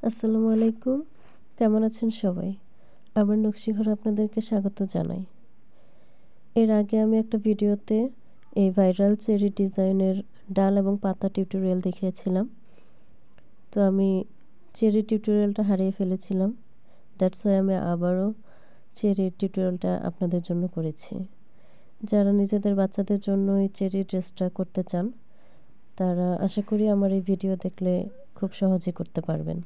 আসসালামু আলাইকুম। কেমন আছেন সবাই? আমার নকশিঘরে আপনাদেরকে স্বাগত জানাই। এর আগে আমি একটা ভিডিওতে এই ভাইরাল চেরি ডিজাইনের ডাল এবং পাতা টিউটোরিয়াল দেখিয়েছিলাম। তো আমি চেরি টিউটোরিয়ালটা হারিয়ে ফেলেছিলাম। দ্যাটস ওয়াই আমি আবারও চেরি টিউটোরিয়ালটা আপনাদের জন্য করেছি। যারা নিজেদের বাচ্চাদের জন্য এই চেরি ড্রেসটা করতে চান, তারা আশা করি আমার এই ভিডিও দেখলে খুব সহজেই করতে পারবেন।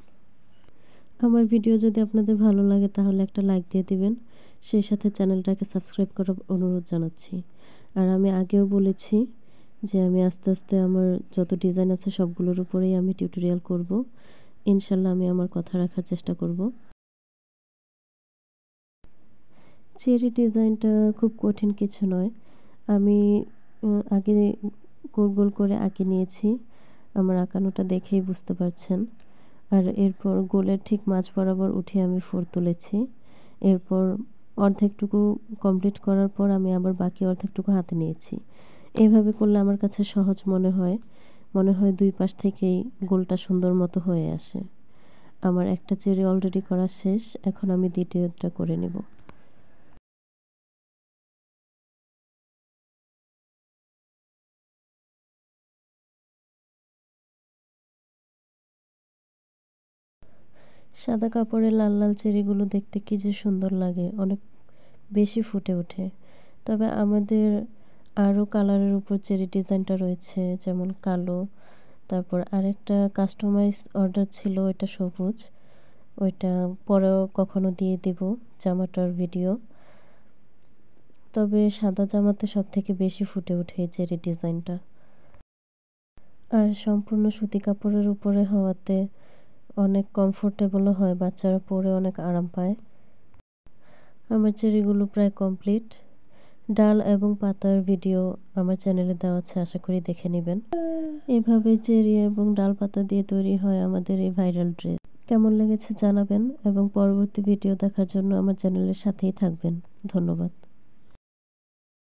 আমার ভিডিও যদি আপনাদের ভালো লাগে তাহলে একটা লাইক দিয়ে দিবেন, সেই সাথে চ্যানেলটাকে সাবস্ক্রাইব করার অনুরোধ জানাচ্ছি। আর আমি আগেও বলেছি যে আমি আস্তে আস্তে আমার যত ডিজাইন আছে সবগুলোর উপরেই আমি টিউটোরিয়াল করব। ইনশাল্লাহ আমি আমার কথা রাখার চেষ্টা করব। চেরি ডিজাইনটা খুব কঠিন কিছু নয়। আমি আগে গোল গোল করে আঁকে নিয়েছি, আমার আঁকানোটা দেখেই বুঝতে পারছেন। আর এরপর গোলের ঠিক মাঝ বরাবর উঠিয়ে আমি 4 তুলেছি। এরপর অর্ধেকটুকু কমপ্লিট করার পর আমি আবার বাকি অর্ধেকটুকু হাতে নিয়েছি। এভাবে করলে আমার কাছে সহজ মনে হয় দুই পাশ থেকেই গোলটা সুন্দর মতো হয়ে আসে। আমার একটা চেরি অলরেডি করা শেষ, এখন আমি দ্বিতীয়টা করে নেব। সাদা কাপড়ে লাল লাল চেরিগুলো দেখতে কী যে সুন্দর লাগে, অনেক বেশি ফুটে ওঠে। তবে আমাদের আরও কালারের উপর চেরি ডিজাইনটা রয়েছে, যেমন কালো, তারপর আরেকটা কাস্টমাইজ অর্ডার ছিল, ওইটা সবুজ। ওইটা পরেও কখনো দিয়ে দেব জামাটার ভিডিও। তবে সাদা জামাতে সবথেকে বেশি ফুটে ওঠে এই চেরি ডিজাইনটা। আর সম্পূর্ণ সুতি কাপড়ের উপরে হওয়াতে অনেক কমফোর্টেবলও হয়, বাচ্চারা পরে অনেক আরাম পায়। আমার চেরিগুলো প্রায় কমপ্লিট। ডাল এবং পাতার ভিডিও আমার চ্যানেলে দেওয়া আছে, আশা করি দেখে নেবেন। এভাবে চেরি এবং ডাল পাতা দিয়ে তৈরি হয় আমাদের এই ভাইরাল ড্রেস। কেমন লেগেছে জানাবেন এবং পরবর্তী ভিডিও দেখার জন্য আমার চ্যানেলের সাথেই থাকবেন। ধন্যবাদ।